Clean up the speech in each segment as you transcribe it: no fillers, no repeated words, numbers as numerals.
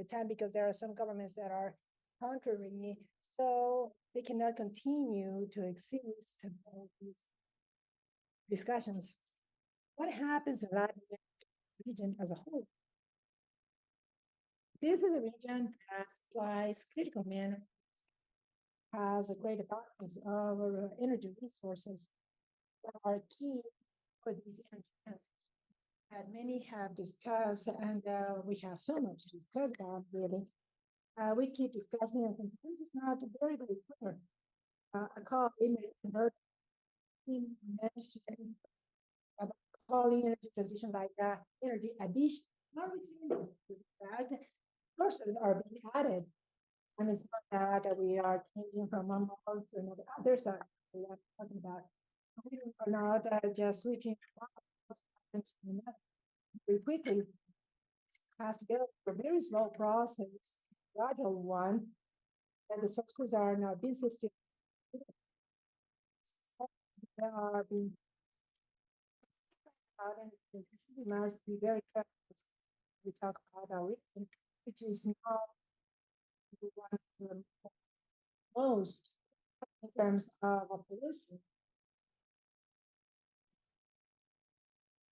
the time because there are some governments that are contrary, so they cannot continue to exist in all these discussions. What happens in that region as a whole? This is a region that supplies critical minerals, has a great abundance of energy resources that are key for these energy transitions that many have discussed, and we have so much to discuss about really. We keep discussing, and sometimes it's not very, very clear. A colleague mentioned about calling energy transition like energy addition. Now we see this fact sources are being added, and it's not that we are changing from one mode to another. There's a we are talking about. We are not just switching from one mode to another very quickly. It has to go through a very slow process, gradual one, and the sources are not being system. They are being out, and we must be very careful. We talk about our region, which is not one of the most in terms of pollution.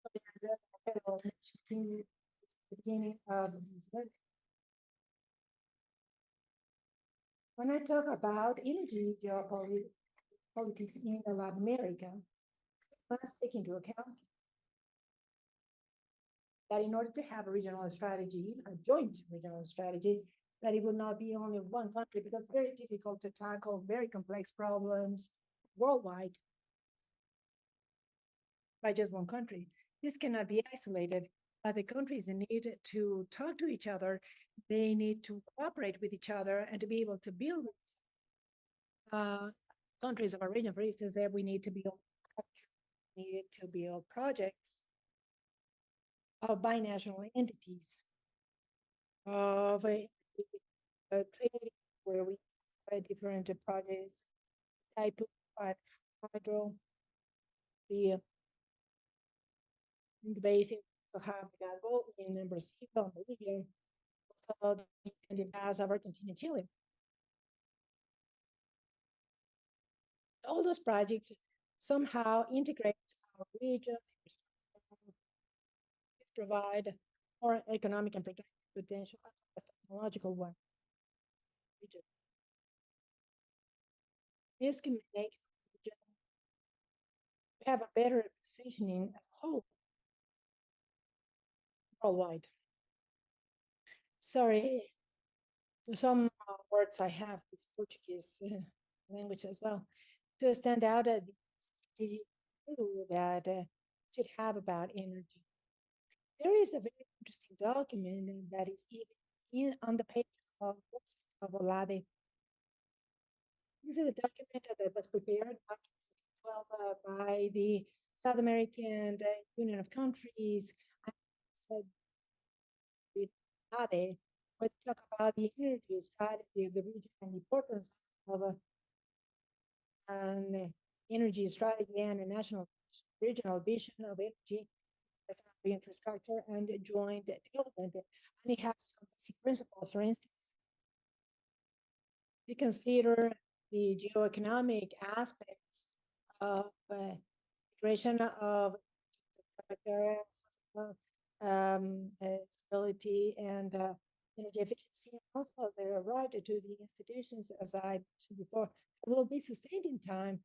So the beginning of this event. When I talk about energy geopolitics in Latin America, we must take into account that in order to have a regional strategy, a joint regional strategy, that it would not be only one country because it's very difficult to tackle very complex problems worldwide by just one country. This cannot be isolated, but the countries need to talk to each other. They need to cooperate with each other and to be able to build countries of our region. For instance, that we need to build projects of binational entities of a trade where we have different projects, type of hydro, the basin to have Cazalbón in Brazil and Bolivia, and it has Argentina, Chile. All those projects somehow integrate our region, provide more economic and potential technological one. This can make have a better positioning as a whole worldwide. Sorry, some words I have is Portuguese language as well to stand out at the that should have about energy. There is a very interesting document that is even on the page of OLADE. This is a document that was prepared by the South American Union of Countries. Said OLADE, where they talk about the energy strategy of the region and the importance of an energy strategy and a national regional vision of energy infrastructure and joint development. And it has some basic principles. For instance, to consider the geoeconomic aspects of integration of stability and energy efficiency, and also their right to the institutions, as I mentioned before, will be sustained in time,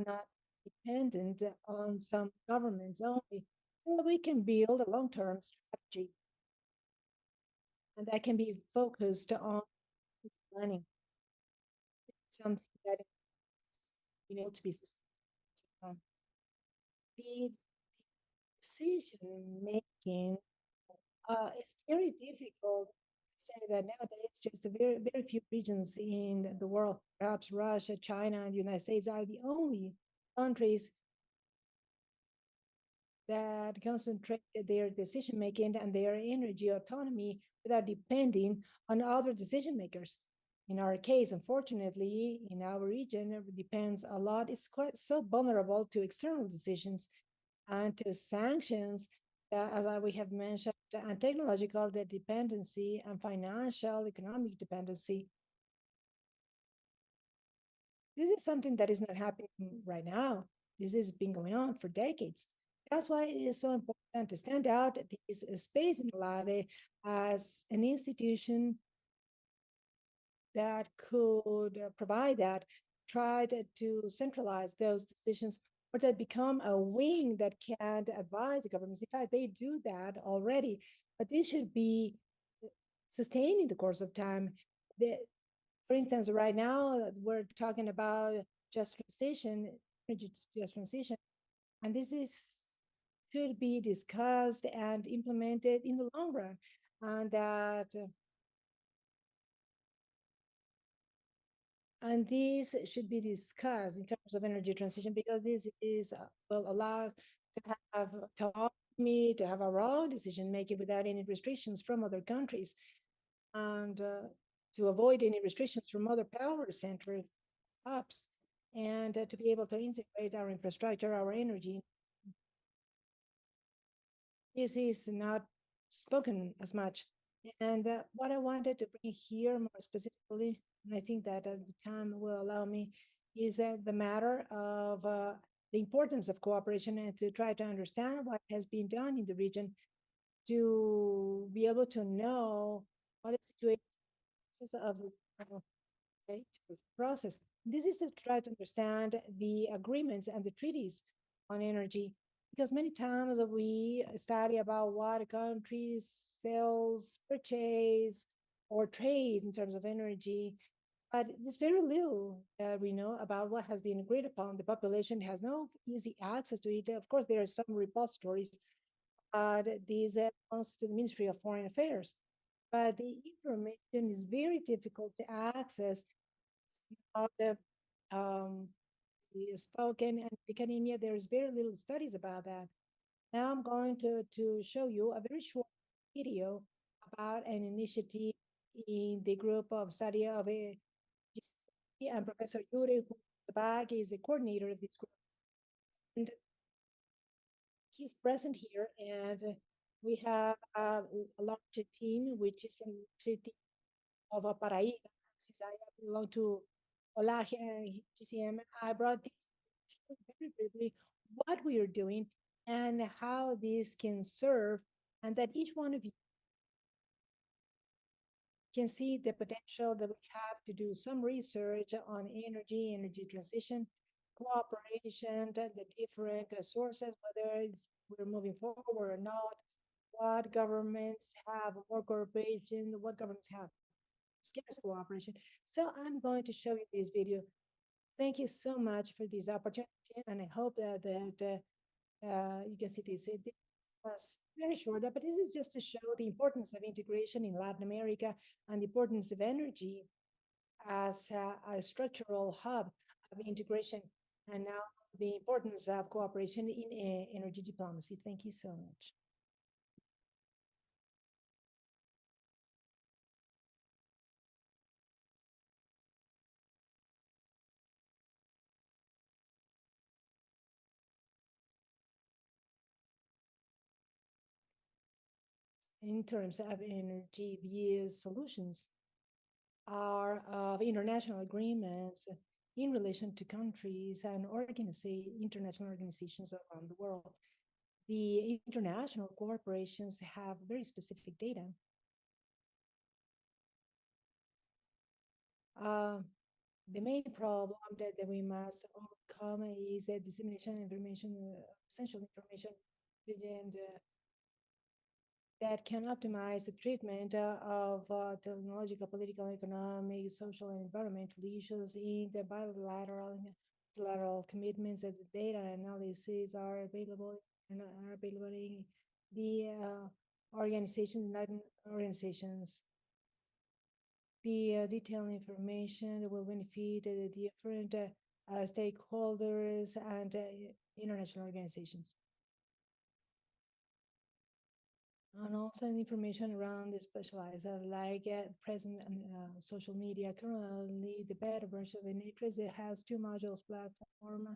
not dependent on some governments only. So we can build a long-term strategy, and that can be focused on planning. Something that is to be sustained. The decision making is very difficult to say that nowadays just a very few regions in the world, perhaps Russia, China, and the United States are the only countries that concentrate their decision making and their energy autonomy without depending on other decision makers. In our case, unfortunately, in our region, it depends a lot. It's quite so vulnerable to external decisions and to sanctions that, as we have mentioned, and technological dependency and financial economic dependency. This is something that is not happening right now. This has been going on for decades. That's why it is so important to stand out this space in OLADE as an institution that could provide that, try to centralize those decisions, or that become a wing that can advise the governments. In fact, they do that already, but this should be sustained in the course of time. The, for instance, right now we're talking about just transition, energy just transition, and this is should be discussed and implemented in the long run, and that and this should be discussed in terms of energy transition because this is will allow to have autonomy, to have our own decision making without any restrictions from other countries, and to avoid any restrictions from other power centers, hubs, and to be able to integrate our infrastructure, our energy. This is not spoken as much. And what I wanted to bring here more specifically, and I think that the time will allow me, is the matter of the importance of cooperation and to try to understand what has been done in the region to be able to know what is the situation of okay, process. This is to try to understand the agreements and the treaties on energy, because many times we study about what a country sells, purchase, or trade in terms of energy, but there's very little we know about what has been agreed upon. The population has no easy access to it. Of course, there are some repositories, but these belongs to the Ministry of Foreign Affairs. But the information is very difficult to access of um, the spoken and academia. There is very little studies about that. Now I'm going to show you a very short video about an initiative in the group of study of a and Professor Yuri, who the back is the coordinator of this group. And he's present here, and we have a large team, which is from the city of Paraíba. Since I belong to OLADE GCM, I brought this very briefly what we are doing and how this can serve, and that each one of you can see the potential that we have to do some research on energy, energy transition, cooperation, the different sources, whether we're moving forward or not, what governments have more cooperation, what governments have scarce cooperation. So I'm going to show you this video. Thank you so much for this opportunity, and I hope that you can see this. It was very short, but this is just to show the importance of integration in Latin America and the importance of energy as a structural hub of integration, and now the importance of cooperation in energy diplomacy. Thank you so much. In terms of energy, the solutions are of international agreements in relation to countries and international organizations around the world. The international corporations have very specific data. Uh, the main problem that we must overcome is the dissemination of information, essential information within that can optimize the treatment of technological, political, economic, social, and environmental issues in the bilateral and multilateral commitments that the data analysis are available and are available in the United organizations. The detailed information that will benefit the different stakeholders and international organizations. And also information around the specialized, like present on social media. Currently, the beta version of Initris, it has two modules platform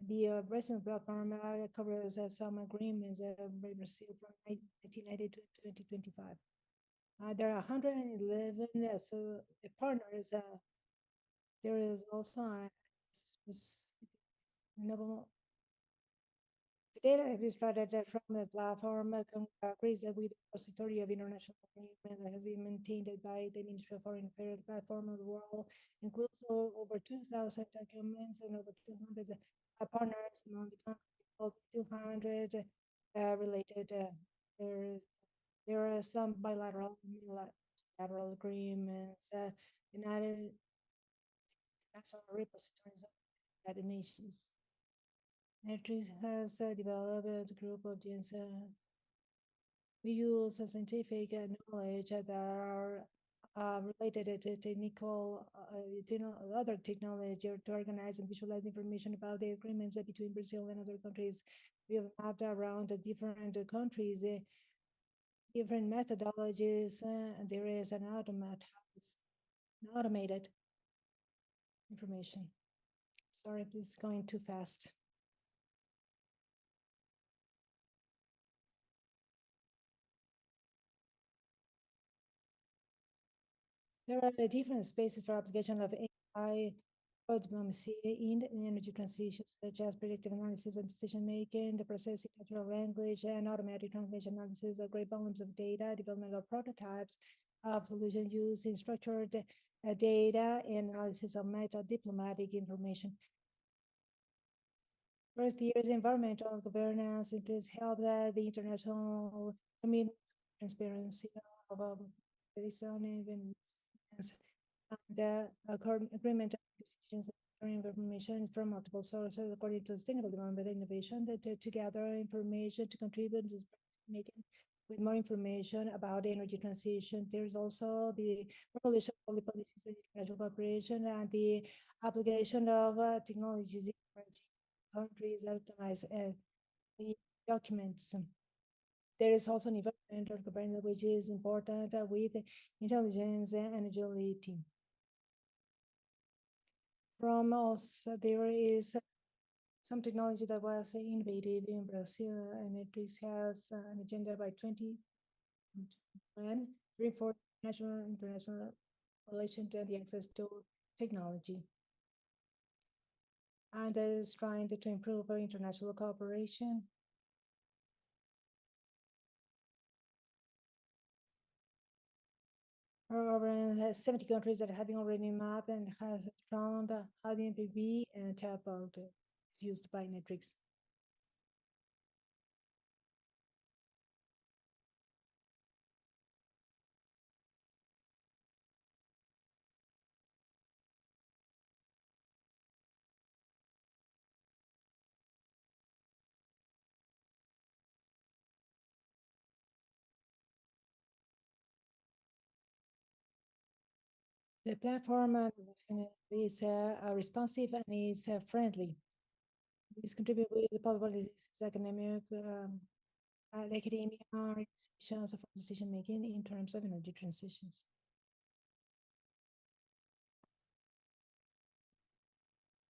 The Brazilian platform covers some agreements by Brazil from 1990 to 2025. There are 111 partners. There is also a specific renewable. The data is provided from the platform agrees with the repository of international agreement that has been maintained by the Ministry of Foreign Affairs platform of the world, includes over 2,000 documents and over 200 partners among the countries, over 200 related. There is there are some bilateral and multilateral agreements. United National Repositories of the United Nations. Astrid has developed a group of gens. We use scientific knowledge that are related to technical, other technology to organize and visualize information about the agreements between Brazil and other countries. We have mapped around the different countries, different methodologies, and there is an automated information. Sorry, it's going too fast. There are different spaces for application of AI diplomacy in the energy transition, such as predictive analysis and decision making, the processing natural language, and automatic translation analysis of great volumes of data, development of prototypes of solution using structured data, and analysis of meta diplomatic information. First, year's environmental governance includes help the international community transparency of and the agreement decisions information from multiple sources according to sustainable development and innovation that to gather information to contribute to making with more information about energy transition. There's also the formulation of policies and international cooperation and the application of technologies in emerging countries that optimize the documents. There is also an environmental governance which is important with intelligence and agility. From us, there is some technology that was innovated in Brazil, and it has an agenda by 2021 reinforce national and international relations and the access to technology, and is trying to improve our international cooperation. Over 70 countries that have been already mapped and has found how the MPB and Chapel is used by Netrix. The platform is responsive and is friendly. It's contribute with the policies, academic, academia, organizations for decision making in terms of energy transitions.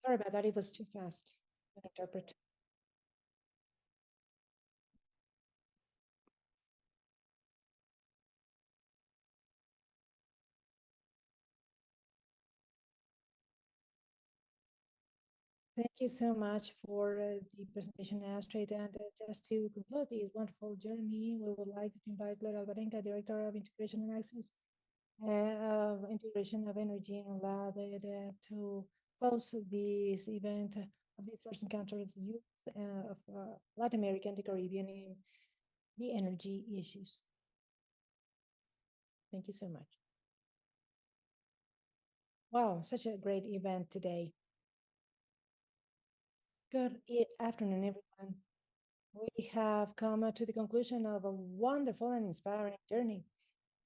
Sorry about that, it was too fast to interpret. Thank you so much for the presentation, Astrid. And just to conclude this wonderful journey, we would like to invite Laura Alvarenga, Director of Integration and Access of Integration of Energy and OLADE, to close this event of this first encounter of the youth of Latin America and the Caribbean in the energy issues. Thank you so much. Wow, such a great event today. Good afternoon, everyone. We have come to the conclusion of a wonderful and inspiring journey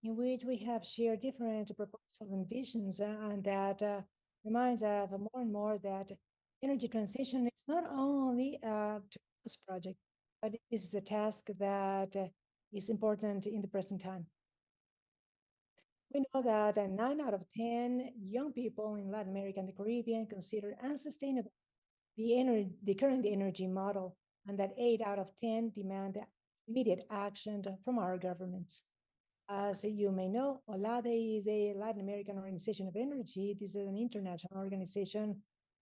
in which we have shared different proposals and visions, and that reminds us more and more that energy transition is not only a project, but it is a task that is important in the present time. We know that 9 out of 10 young people in Latin America and the Caribbean consider unsustainable the current energy model, and that 8 out of 10 demand immediate action from our governments. As you may know, OLADE is a Latin American organization of energy. This is an international organization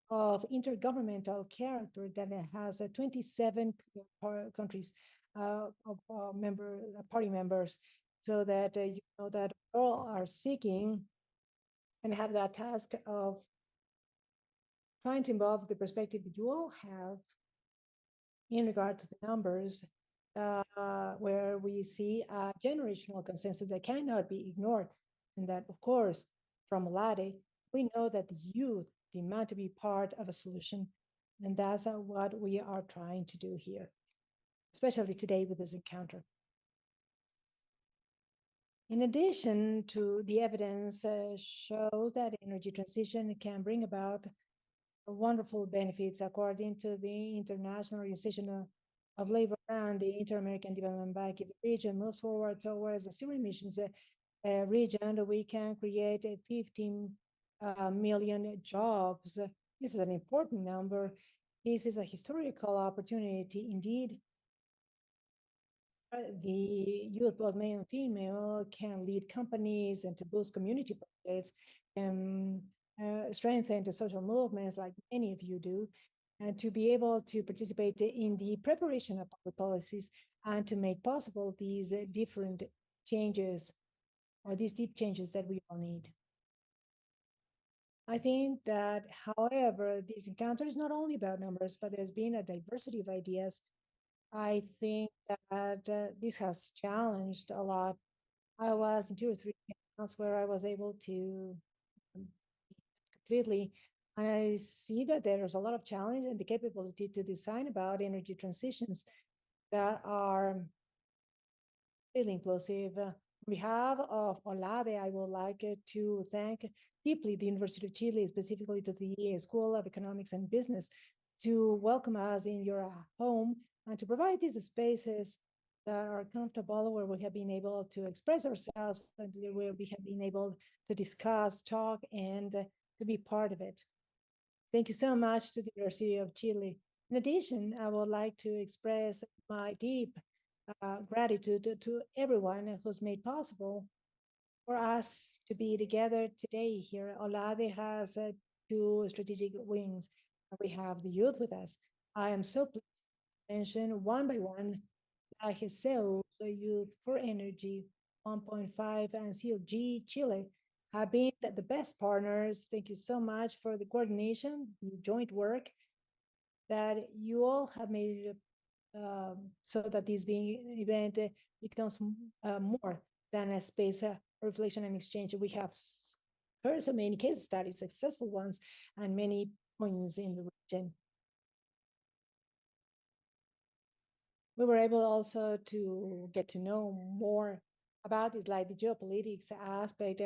of intergovernmental character that has 27 countries of party members, so that you know that all are seeking and have that task of trying to involve the perspective that you all have in regard to the numbers, where we see a generational consensus that cannot be ignored. And that, of course, from Lade, we know that the youth demand to be part of a solution. And that's what we are trying to do here, especially today with this encounter. In addition to the evidence shows that energy transition can bring about wonderful benefits according to the International Organization of Labor and the Inter-American Development Bank. If the region moves forward towards a zero emissions region, we can create 15 million jobs. This is an important number. This is a historical opportunity indeed. The youth, both male and female, can lead companies and to boost community projects and strengthen the social movements like many of you do, and to be able to participate in the preparation of public policies and to make possible these different changes or these deep changes that we all need. I think that, however, this encounter is not only about numbers, but there's been a diversity of ideas. I think that this has challenged a lot. I was in 2 or 3 accounts where I was able to um, completely, and I see that there's a lot of challenge and the capability to design about energy transitions that are really inclusive. On behalf of OLADE, I would like to thank deeply the University of Chile, specifically to the School of Economics and Business, to welcome us in your home and to provide these spaces that are comfortable, where we have been able to express ourselves and where we have been able to discuss, talk, and to be part of it. Thank you so much to the University of Chile. In addition, I would like to express my deep gratitude to everyone who's made possible for us to be together today here. OLADE has 2 strategic wings. We have the youth with us. I am so pleased to mention one by one AGESEO, so Youth for Energy 1.5, and CLG Chile have been the best partners. Thank you so much for the coordination, the joint work that you all have made so that this being event becomes more than a space reflection and exchange. We have heard so many case studies, successful ones, and many points in the region. We were able also to get to know more about this, like the geopolitics aspect,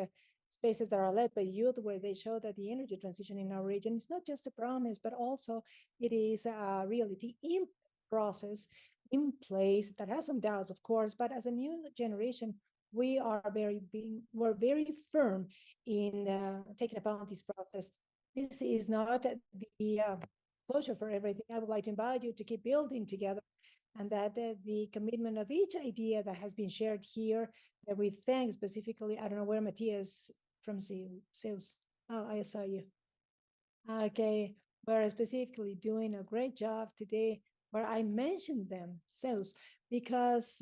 spaces that are led by youth, where they show that the energy transition in our region is not just a promise, but also it is a reality in process, in place, that has some doubts, of course, but as a new generation, we're very firm in taking upon this process. This is not the closure for everything. I would like to invite you to keep building together, and that the commitment of each idea that has been shared here, that we thank specifically, I don't know where Matthias from sales. Oh, I saw you. Okay, we're specifically doing a great job today, where I mentioned them, sales, because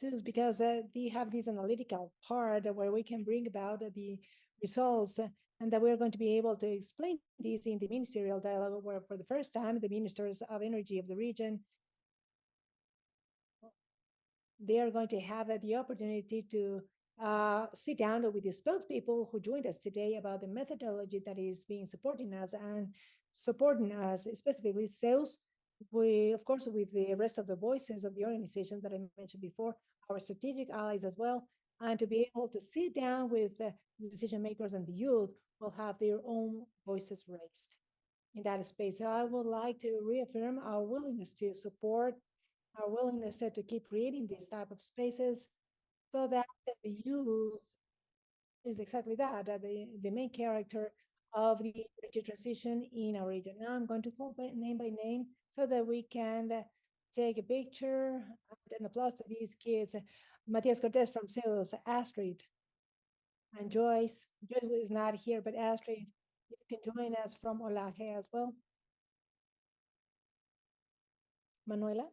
they have this analytical part where we can bring about the results, and that we're going to be able to explain this in the ministerial dialogue, where for the first time the ministers of energy of the region, they are going to have the opportunity to sit down with the spokespeople who joined us today about the methodology that is being supporting us and supporting us, specifically sales. We, of course, with the rest of the voices of the organizations that I mentioned before, our strategic allies as well, and to be able to sit down with the decision makers and the youth will have their own voices raised in that space. So I would like to reaffirm our willingness to support, our willingness to keep creating these type of spaces, so that the youth is exactly that, the main character of the energy transition in our region. Now I'm going to call name by name so that we can take a picture and applause to these kids. Matias Cortez from Zeus, Astrid, and Joyce. Joyce is not here, but Astrid, you can join us from OLADE as well. Manuela,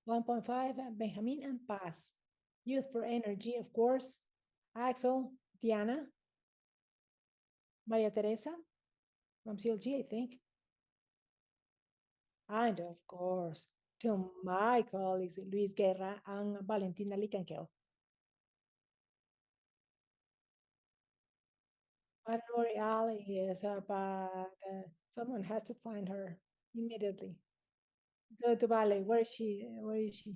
1.5, Benjamin and Paz. Youth for Energy, of course. Axel, Diana, Maria Teresa from CLG, I think. And of course, to my colleagues, Luis Guerra and Valentina Licanqueo. I don't know where Ali is, but someone has to find her immediately. Go to Vale. Where is she? Where is she?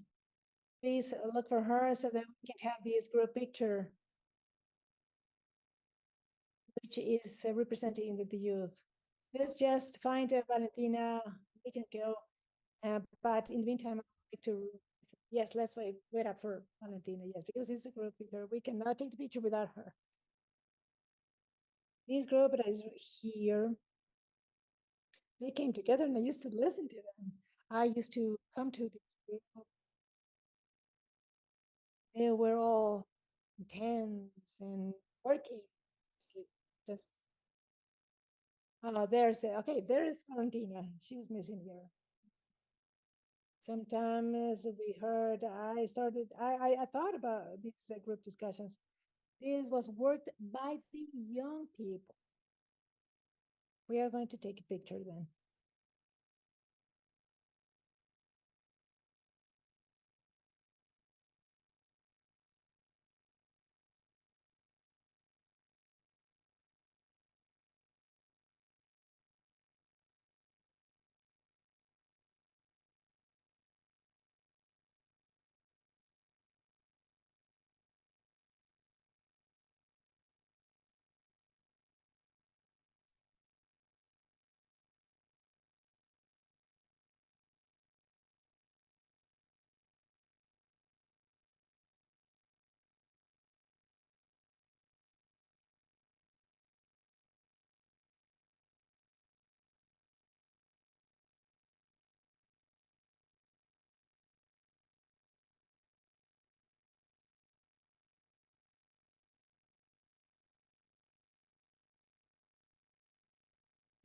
Please look for her so that we can have this group picture, which is representing the youth. Let's just find Valentina. We can go. But in the meantime, I'd like to, yes, let's wait up for Valentina. Yes, because it's a group picture. We cannot take the picture without her. This group that is here, they came together and I used to listen to them. I used to come to this group. They were all intense and working. Just okay, there's Valentina. She was missing here. Sometimes we heard, I thought about these group discussions. This was worked by the young people. We are going to take a picture then.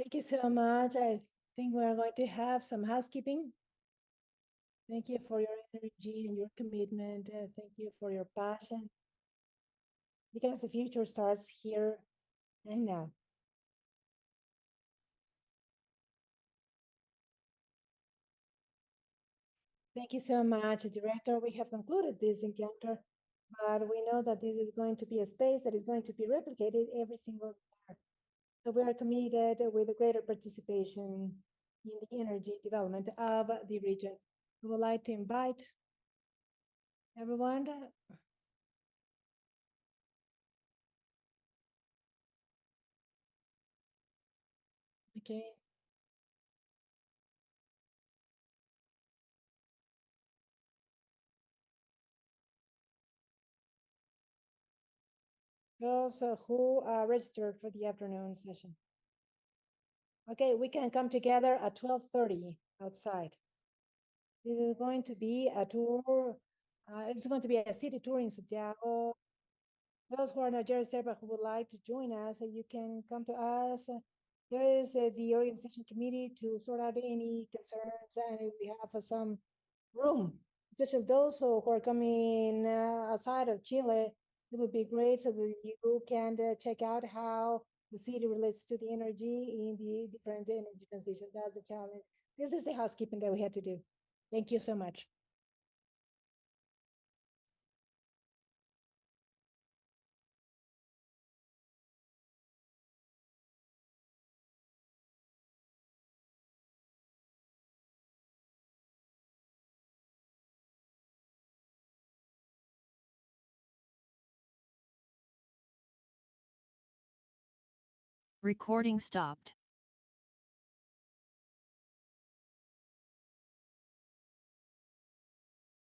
Thank you so much. I think we're going to have some housekeeping. Thank you for your energy and your commitment. Thank you for your passion. Because the future starts here and now. Thank you so much, Director. We have concluded this encounter, but we know that this is going to be a space that is going to be replicated every single year. So we are committed with a greater participation in the energy development of the region. We would like to invite everyone. Okay. Those who registered for the afternoon session. Okay, we can come together at 12:30 outside. This is going to be a tour. It's going to be a city tour in Santiago. Those who are not registered but who would like to join us, you can come to us. There is the organization committee to sort out any concerns, and we have some room, especially those who are coming outside of Chile. It would be great so that you can check out how the city relates to the energy in the different energy transition. That's the challenge. This is the housekeeping that we had to do. Thank you so much. Recording stopped.